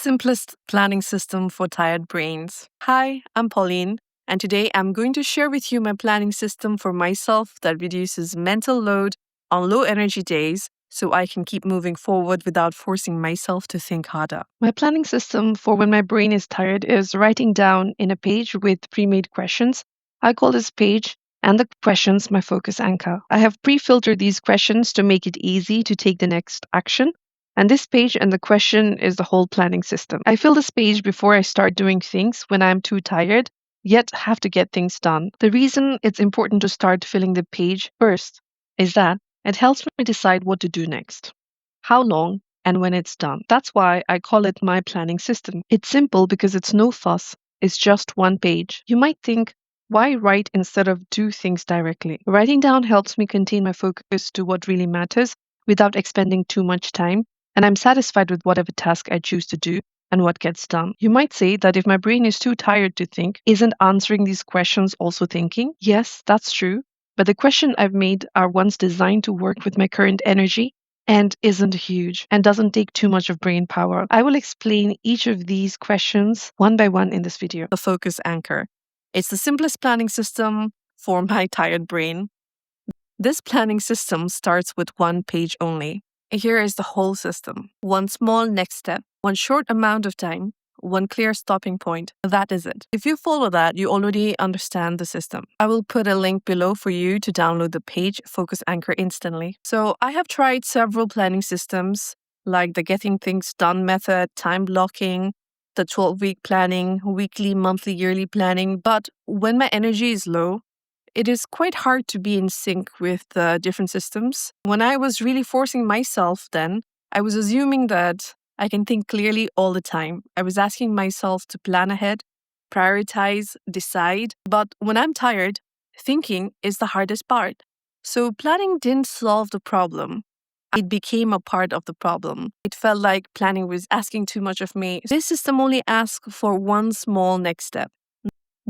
simplest planning system for tired brains. Hi, I'm Pauline, and today I'm going to share with you my planning system for myself that reduces mental load on low energy days so I can keep moving forward without forcing myself to think harder. My planning system for when my brain is tired is writing down in a page with pre-made questions. I call this page and the questions my focus anchor. I have pre-filtered these questions to make it easy to take the next action. And this page and the question is the whole planning system. I fill this page before I start doing things when I'm too tired, yet have to get things done. The reason it's important to start filling the page first is that it helps me decide what to do next, how long, and when it's done. That's why I call it my planning system. It's simple because it's no fuss. It's just one page. You might think, why write instead of do things directly? Writing down helps me contain my focus to what really matters without expending too much time, and I'm satisfied with whatever task I choose to do and what gets done. You might say that if my brain is too tired to think, isn't answering these questions also thinking? Yes, that's true. But the question I've made are ones designed to work with my current energy and isn't huge and doesn't take too much of brain power. I will explain each of these questions one by one in this video. The focus anchor. It's the simplest planning system for my tired brain. This planning system starts with one page only. Here is the whole system. One small next step, one short amount of time, one clear stopping point. That is it. If you follow that, you already understand the system. I will put a link below for you to download the page Focus Anchor instantly. So I have tried several planning systems like the Getting Things Done method, time blocking, the 12-week planning, weekly, monthly, yearly planning. But when my energy is low, it is quite hard to be in sync with the different systems. When I was really forcing myself then, I was assuming that I can think clearly all the time. I was asking myself to plan ahead, prioritize, decide. But when I'm tired, thinking is the hardest part. So planning didn't solve the problem. It became a part of the problem. It felt like planning was asking too much of me. This system only asks for one small next step.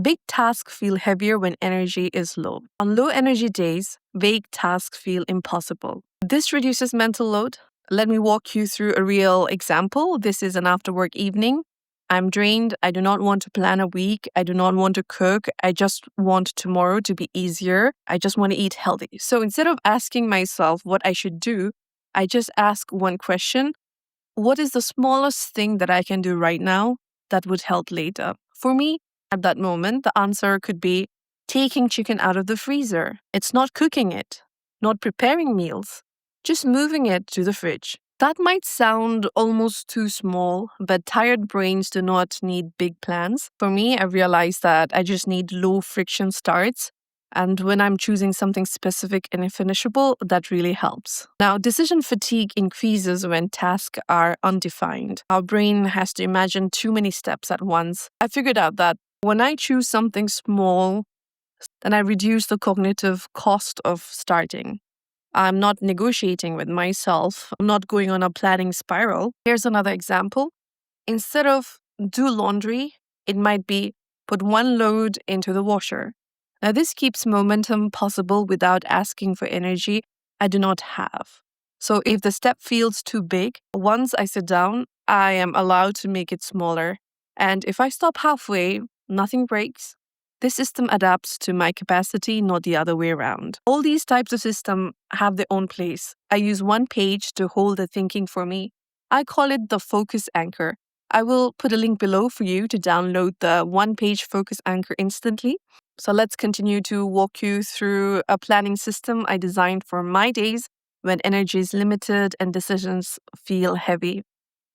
Big tasks feel heavier when energy is low. On low energy days, vague tasks feel impossible. This reduces mental load. Let me walk you through a real example. This is an after work evening. I'm drained. I do not want to plan a week. I do not want to cook. I just want tomorrow to be easier. I just want to eat healthy. So instead of asking myself what I should do, I just ask one question. What is the smallest thing that I can do right now that would help later? For me, at that moment, the answer could be taking chicken out of the freezer. It's not cooking it, not preparing meals, just moving it to the fridge. That might sound almost too small, but tired brains do not need big plans. For me, I realized that I just need low friction starts. And when I'm choosing something specific and finishable, that really helps. Now, decision fatigue increases when tasks are undefined. Our brain has to imagine too many steps at once. I figured out that when I choose something small, then I reduce the cognitive cost of starting. I'm not negotiating with myself. I'm not going on a planning spiral. Here's another example. Instead of do laundry, it might be put one load into the washer. Now, this keeps momentum possible without asking for energy I do not have. So if the step feels too big, once I sit down, I am allowed to make it smaller. And if I stop halfway, nothing breaks. This system adapts to my capacity, not the other way around. All these types of systems have their own place. I use one page to hold the thinking for me. I call it the focus anchor. I will put a link below for you to download the one-page focus anchor instantly. So let's continue to walk you through a planning system I designed for my days when energy is limited and decisions feel heavy.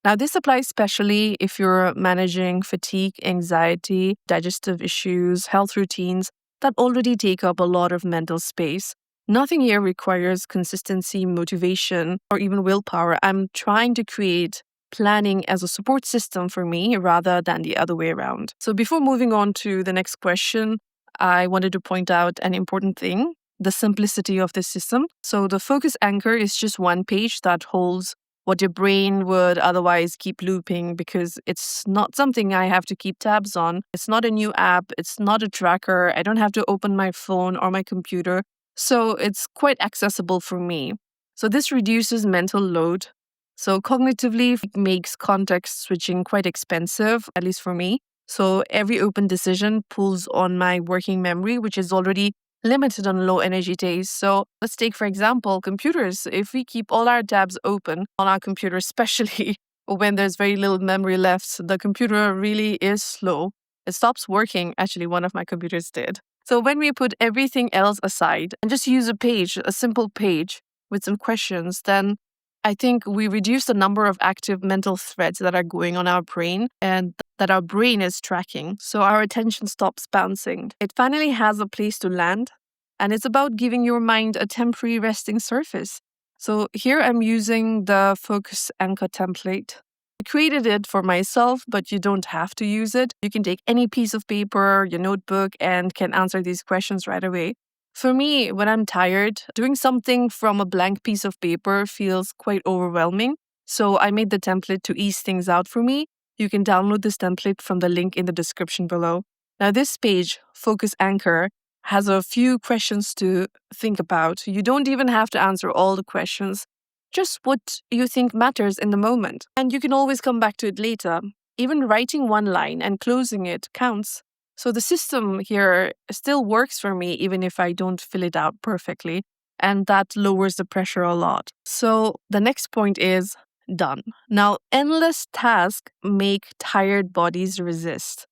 Now, this applies especially if you're managing fatigue, anxiety, digestive issues, health routines that already take up a lot of mental space. Nothing here requires consistency, motivation, or even willpower. I'm trying to create planning as a support system for me rather than the other way around. So before moving on to the next question, I wanted to point out an important thing, the simplicity of this system. So the focus anchor is just one page that holds what your brain would otherwise keep looping because it's not something I have to keep tabs on. It's not a new app. It's not a tracker. I don't have to open my phone or my computer. So it's quite accessible for me. So this reduces mental load So cognitively, it makes context switching quite expensive, at least for me. So every open decision pulls on my working memory, which is already limited on low energy days. So let's take, for example, computers. If we keep all our tabs open on our computer, especially when there's very little memory left, the computer really is slow. It stops working. Actually, one of my computers did. So when we put everything else aside and just use a simple page with some questions, then I think we reduce the number of active mental threads that are going on our brain and that our brain is tracking. So our attention stops bouncing. It finally has a place to land, and it's about giving your mind a temporary resting surface. So here I'm using the focus anchor template. I created it for myself, but you don't have to use it. You can take any piece of paper, your notebook, and can answer these questions right away. For me, when I'm tired, doing something from a blank piece of paper feels quite overwhelming. So I made the template to ease things out for me. You can download this template from the link in the description below. Now, this page, Focus Anchor, has a few questions to think about. You don't even have to answer all the questions, just what you think matters in the moment. And you can always come back to it later. Even writing one line and closing it counts. So the system here still works for me, even if I don't fill it out perfectly. And that lowers the pressure a lot. So the next point is done. Now, endless tasks make tired bodies resist.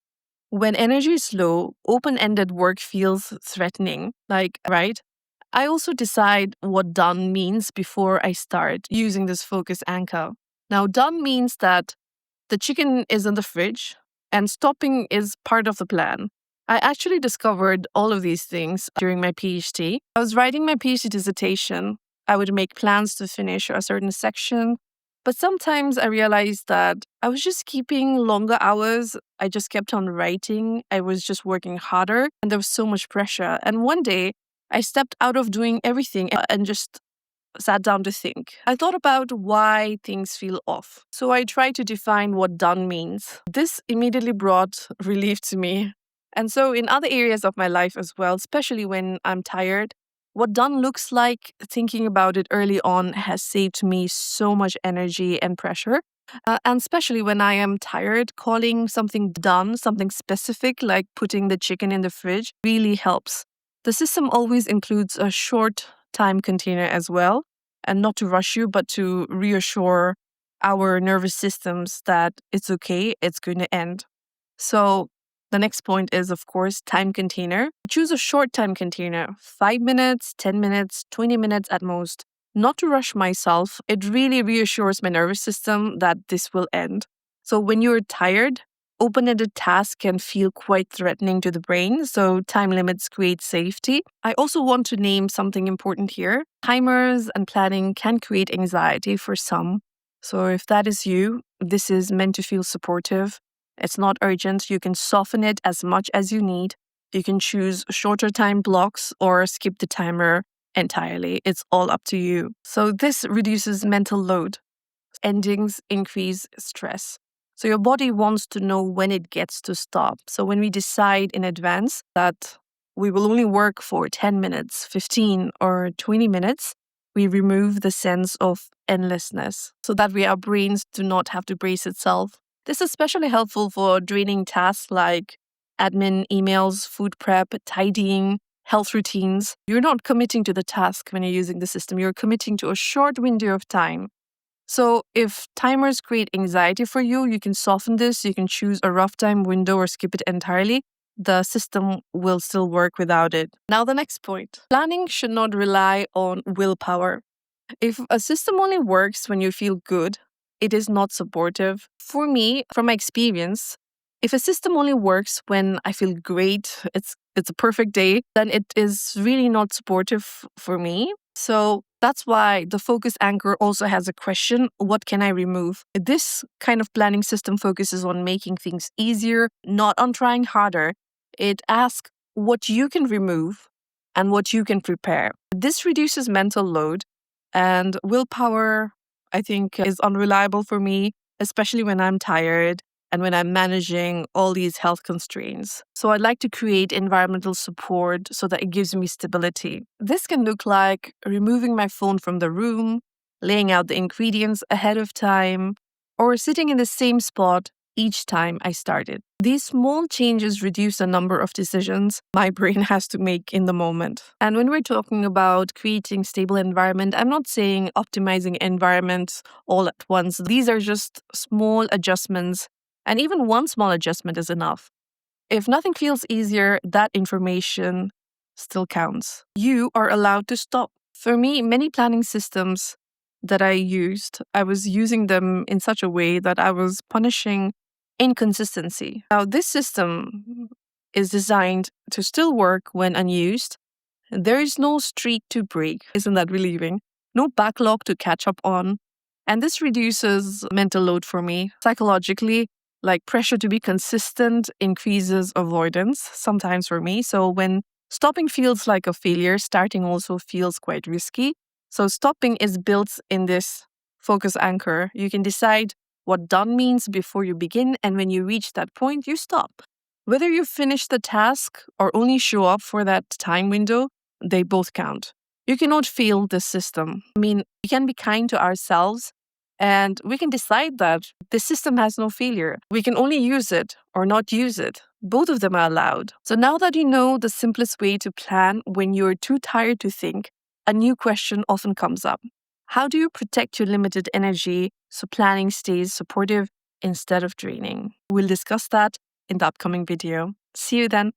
When energy is low, open-ended work feels threatening. Right? I also decide what done means before I start using this focus anchor. Now, done means that the chicken is in the fridge and stopping is part of the plan. I actually discovered all of these things during my PhD. I was writing my PhD dissertation. I would make plans to finish a certain section, but sometimes I realized that I was just keeping longer hours. I just kept on writing. I was just working harder, and there was so much pressure. And one day, I stepped out of doing everything and just sat down to think. I thought about why things feel off. So I tried to define what done means. This immediately brought relief to me. And so in other areas of my life as well, especially when I'm tired, what done looks like, thinking about it early on has saved me so much energy and pressure. And especially when I am tired, calling something done, something specific like putting the chicken in the fridge, really helps. The system always includes a short time container as well, and not to rush you, but to reassure our nervous systems that it's okay, it's going to end. So the next point is, of course, time container. Choose a short time container, 5 minutes, 10 minutes, 20 minutes at most. Not to rush myself, it really reassures my nervous system that this will end. So when you're tired, open-ended tasks can feel quite threatening to the brain, so time limits create safety. I also want to name something important here. Timers and planning can create anxiety for some. So if that is you, this is meant to feel supportive. It's not urgent. You can soften it as much as you need. You can choose shorter time blocks or skip the timer entirely. It's all up to you. So this reduces mental load. Endings increase stress. So your body wants to know when it gets to stop. So when we decide in advance that we will only work for 10 minutes, 15 or 20 minutes, we remove the sense of endlessness so that our brains do not have to brace itself. This is especially helpful for draining tasks like admin, emails, food prep, tidying, health routines. You're not committing to the task when you're using the system. You're committing to a short window of time. So if timers create anxiety for you, you can soften this. You can choose a rough time window or skip it entirely. The system will still work without it. Now, the next point. Planning should not rely on willpower. If a system only works when you feel good, it is not supportive. For me, from my experience, if a system only works when I feel great, it's a perfect day, then it is really not supportive for me. So that's why the focus anchor also has a question, what can I remove? This kind of planning system focuses on making things easier, not on trying harder. It asks what you can remove and what you can prepare. This reduces mental load, and willpower, I think, is unreliable for me, especially when I'm tired and when I'm managing all these health constraints. So I'd like to create environmental support so that it gives me stability. This can look like removing my phone from the room, laying out the ingredients ahead of time, or sitting in the same spot each time I started. These small changes reduce the number of decisions my brain has to make in the moment. And when we're talking about creating stable environment, I'm not saying optimizing environments all at once. These are just small adjustments, and even one small adjustment is enough. If nothing feels easier, that information still counts. You are allowed to stop. For me, many planning systems that I was using them in such a way that I was punishing inconsistency. Now, this system is designed to still work when unused. There is no streak to break. Isn't that relieving? No backlog to catch up on. And this reduces mental load for me. Psychologically, like pressure to be consistent increases avoidance sometimes for me. So when stopping feels like a failure, starting also feels quite risky. So stopping is built in this focus anchor. You can decide what done means before you begin, and when you reach that point, you stop. Whether you finish the task or only show up for that time window, they both count. You cannot fail this system. We can be kind to ourselves, and we can decide that this system has no failure. We can only use it or not use it. Both of them are allowed. So now that you know the simplest way to plan when you're too tired to think, a new question often comes up. How do you protect your limited energy so planning stays supportive instead of draining? We'll discuss that in the upcoming video. See you then.